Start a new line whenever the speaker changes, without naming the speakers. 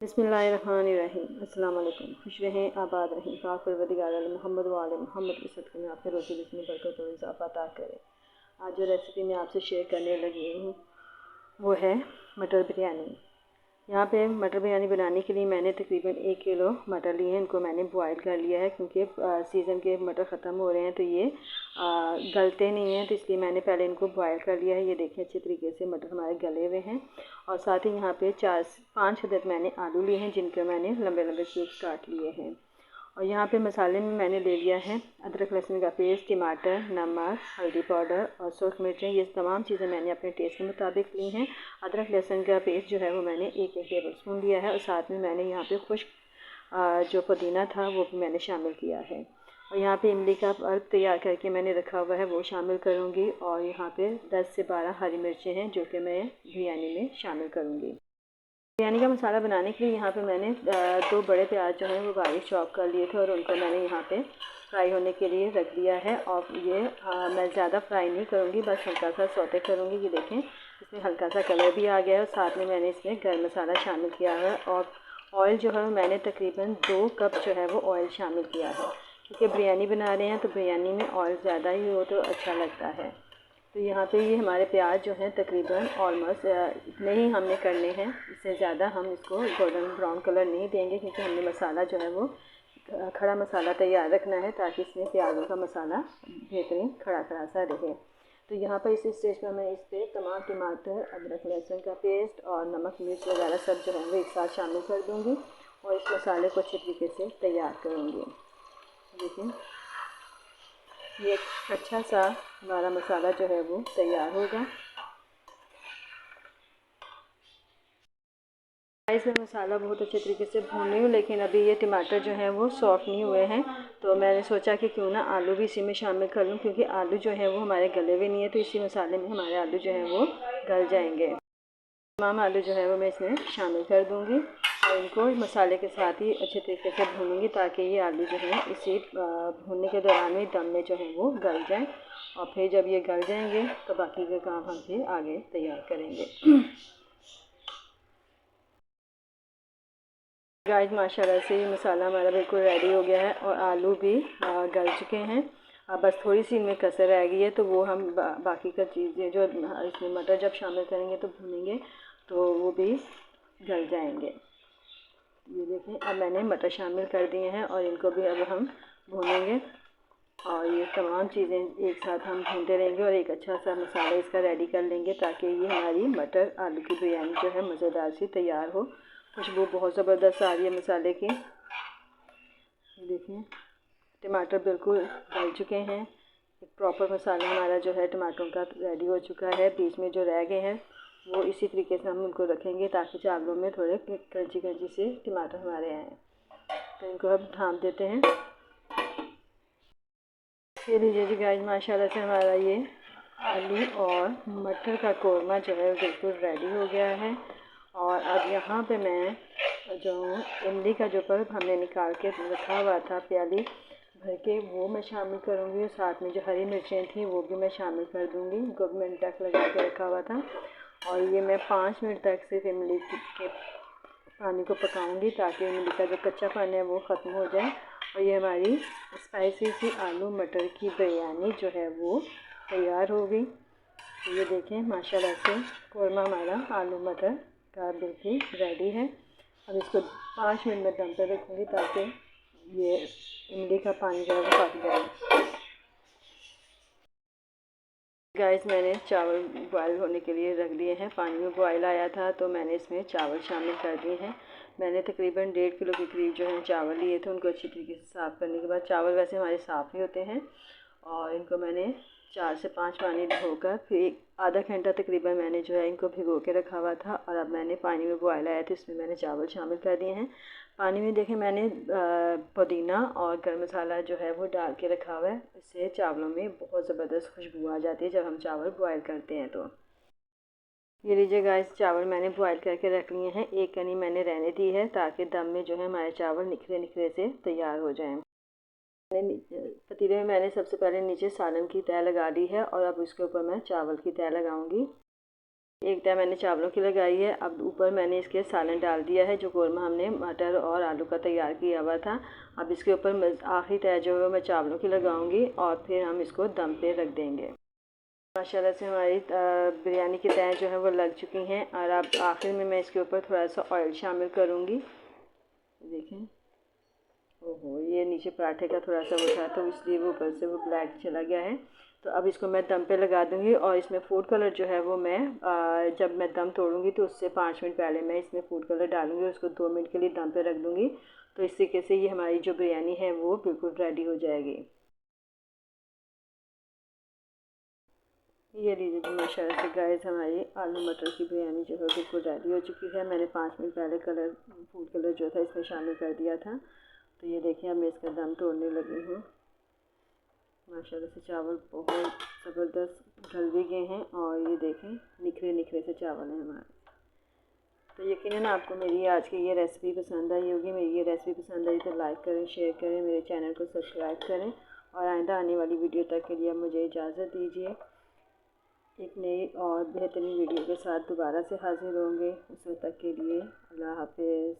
बिस्मिल्लाहिर्रहमानिर्रहीम। अस्सलाम वालेकुम। खुश रहें, आबाद रहें। पाक परवरदिगार आलम मोहम्मद व आले मोहम्मद के सदक़े में आपके रोज़ी में बरकत और इज़ाफ़ा अता करे। आज जो रेसिपी मैं आपसे शेयर करने लगी हूँ वो है मटर बिरयानी। यहाँ पे मटर बिरयानी बनाने के लिए मैंने तकरीबन 1 किलो मटर लिए हैं। इनको मैंने बॉयल कर लिया है क्योंकि सीज़न के मटर ख़त्म हो रहे हैं तो ये गलते नहीं हैं, तो इसलिए मैंने पहले इनको बॉयल कर लिया है। ये देखिए अच्छे तरीके से मटर हमारे गले हुए हैं। और साथ ही यहाँ पे 4-5 अदद मैंने आलू लिए हैं जिनके मैंने लंबे लंबे क्यूब्स काट लिए हैं। और यहाँ पे मसाले में मैंने ले लिया है अदरक लहसुन का पेस्ट, टमाटर, नमक, हल्दी पाउडर और सुर्ख मिर्चें। ये तमाम चीज़ें मैंने अपने टेस्ट के मुताबिक ली हैं। अदरक लहसुन का पेस्ट जो है वो मैंने 1-1 टेबल स्पून लिया है और साथ में मैंने यहाँ पे खुश्क जो पुदीना था वो भी मैंने शामिल किया है। और यहाँ पे इमली का अर्क तैयार करके मैंने रखा हुआ है वो शामिल करूँगी। और यहाँ पे 10 से 12 हरी मिर्चें हैं जो कि मैं बिरयानी में शामिल करूँगी। बिरयानी का मसाला बनाने के लिए यहाँ पे मैंने 2 बड़े प्याज जो हैं वो बारीक चॉप कर लिए थे और उनको मैंने यहाँ पे फ्राई होने के लिए रख दिया है। और ये मैं ज़्यादा फ्राई नहीं करूँगी, बस हल्का सा सौते करूँगी। ये देखें इसमें हल्का सा कलर भी आ गया है और साथ में मैंने इसमें गर्म मसाला शामिल किया है। और ऑयल जो है मैंने तकरीबन 2 कप जो है वो ऑयल शामिल किया है क्योंकि बिरयानी बना रहे हैं तो बिरयानी में ऑयल ज़्यादा ही हो तो अच्छा लगता है। तो यहाँ पे ये हमारे प्याज जो हैं तकरीबन ऑलमोस्ट इतने ही हमने करने हैं, इससे ज़्यादा हम इसको गोल्डन ब्राउन कलर नहीं देंगे क्योंकि हमने मसाला जो है वो खड़ा मसाला तैयार रखना है ताकि इसमें प्याज़ों का मसाला बेहतरीन खड़ा खड़ा सा रहे। तो यहाँ पर इस स्टेज पर मैं इस पर तमाम टमाटर, अदरक लहसुन का पेस्ट और नमक मिर्च वगैरह सब जो है वो एक साथ शामिल कर दूँगी और इस मसाले को अच्छे तरीके से तैयार करूँगी। देखिए ये अच्छा सा हमारा मसाला जो है वो तैयार होगा। इसमें मसाला बहुत अच्छे तरीके से भून रही हूँ, लेकिन अभी ये टमाटर जो है वो सॉफ्ट नहीं हुए हैं तो मैंने सोचा कि क्यों ना आलू भी इसी में शामिल कर लूँ क्योंकि आलू जो है वो हमारे गले हुए नहीं है, तो इसी मसाले में हमारे आलू जो है वो गल जाएंगे। तमाम आलू जो है वो मैं इसमें शामिल कर दूँगी और इनको मसाले के साथ ही अच्छे तरीके से भूनूँगी ताकि ये आलू जो है इसी भूनने के दौरान ही दम में जो है वो गल जाएँ। और फिर जब ये गल जाएंगे तो बाकी का काम हम फिर आगे तैयार करेंगे। गाइस माशाल्लाह से ये मसाला हमारा बिल्कुल रेडी हो गया है और आलू भी गल चुके हैं। अब बस थोड़ी सी इनमें कसर रह गई है तो वो हम बाकी का चीज़ें जो इसमें मटर जब शामिल करेंगे तो भूनेंगे तो वो भी गल जाएंगे। ये देखें अब मैंने मटर शामिल कर दिए हैं और इनको भी अब हम भूनेंगे और ये तमाम चीज़ें एक साथ हम भूनते रहेंगे और एक अच्छा सा मसाला इसका रेडी कर लेंगे ताकि ये हमारी मटर आलू की बिरयानी जो है मज़ेदार सी तैयार हो। खुशबू बहुत ज़बरदस्त आ रही है मसाले की। देखिए टमाटर बिल्कुल गल चुके हैं। एक प्रॉपर मसाला हमारा जो है टमाटरों का रेडी हो चुका है। बीच में जो रह गए हैं वो इसी तरीके से हम उनको रखेंगे ताकि चावलों में थोड़े क्रंची क्रंची से टमाटर हमारे आएँ। तो इनको अब ढाँप देते हैं। ये लीजिए जी गाइस माशाल्लाह से हमारा ये आलू और मटर का कोरमा जो है बिल्कुल रेडी हो गया है। और अब यहाँ पे मैं जो इमली का जो पल्प हमने निकाल के रखा हुआ था प्याली भर के वो मैं शामिल करूँगी और साथ में जो हरी मिर्चें थी वो भी मैं शामिल कर दूँगी। इनको भी मैंने ढक लगा के रखा हुआ था और ये मैं 5 मिनट तक सिर्फ इमली के पानी को पकाऊंगी ताकि इमली का जो कच्चापन है वो ख़त्म हो जाए। और ये हमारी स्पाइसी सी आलू मटर की बिरयानी जो है वो तैयार हो गई। तो ये देखें माशाल्लाह से कोरमा हमारा आलू मटर का बिल्कुल रेडी है। अब इसको 5 मिनट में दम पर रखूँगी ताकि ये इमली का पानी जो है वो पक जाए। गाइस मैंने चावल बॉयल होने के लिए रख दिए हैं। पानी में बॉयल आया था तो मैंने इसमें चावल शामिल कर दिए हैं। मैंने तकरीबन 1.5 किलो के करीब जो है चावल लिए थे। उनको अच्छी तरीके से साफ़ करने के बाद, चावल वैसे हमारे साफ़ ही होते हैं, और इनको मैंने 4 से 5 पानी धोकर फिर आधा घंटा तकरीबन मैंने जो है इनको भिगो के रखा हुआ था। और अब मैंने पानी में बॉयल आया तो इसमें मैंने चावल शामिल कर दिए हैं। पानी में देखें मैंने पुदीना और गर्म मसाला जो है वो डाल के रखा हुआ है। इससे चावलों में बहुत ज़बरदस्त खुशबू आ जाती है जब हम चावल बॉयल करते हैं। तो ये लीजिए गाइस चावल मैंने बॉयल करके रख लिए हैं। एक कनी मैंने रहने दी है ताकि दम में जो है हमारे चावल निखरे निखरे से तैयार हो जाएं। पतीले में मैंने सबसे पहले नीचे सालन की तह लगा दी है और अब उसके ऊपर मैं चावल की तह लगाऊंगी। एक तय मैंने चावलों की लगाई है। अब ऊपर मैंने इसके सालन डाल दिया है, जो कोरमा हमने मटर और आलू का तैयार किया हुआ था। अब इसके ऊपर आखिरी तय जो है मैं चावलों की लगाऊंगी और फिर हम इसको दम पे रख देंगे। माशाल्लाह से हमारी बिरयानी की तय जो है वो लग चुकी हैं। और अब आखिर में मैं इसके ऊपर थोड़ा सा ऑयल शामिल करूँगी। देखें, ओहो, ये नीचे पराठे का थोड़ा सा वो था तो इसलिए वो ऊपर से वो ब्लैक चला गया है। तो अब इसको मैं दम पे लगा दूंगी और इसमें फूड कलर जो है वो मैं जब मैं दम तोड़ूंगी तो उससे 5 मिनट पहले मैं इसमें फूड कलर डालूंगी और उसको 2 मिनट के लिए दम पे रख दूंगी। तो इस तरीके से ये हमारी जो बिरयानी है वो बिल्कुल रेडी हो जाएगी। ये लीजिए जी, माशाल्लाह से गाइस हमारी आलू मटर की बिरयानी जो है बिल्कुल रेडी हो चुकी है। मैंने 5 मिनट पहले फूड कलर जो था इसमें शामिल कर दिया था। तो ये देखिए अब मैं इसका दम तोड़ने लगी हूँ। माशाल्लाह से चावल बहुत ज़बरदस्त गल भी गए हैं और ये देखें निखरे निखरे से चावल हैं हमारे। तो यकीनन आपको मेरी आज की ये रेसिपी पसंद आई होगी। मेरी ये रेसिपी पसंद आई तो लाइक करें, शेयर करें, मेरे चैनल को सब्सक्राइब करें और आइंदा आने वाली वीडियो तक के लिए मुझे इजाज़त दीजिए। एक नई और बेहतरीन वीडियो के साथ दोबारा से हाजिर होंगे। उस वक्त तक के लिए अल्लाह हाफिज़।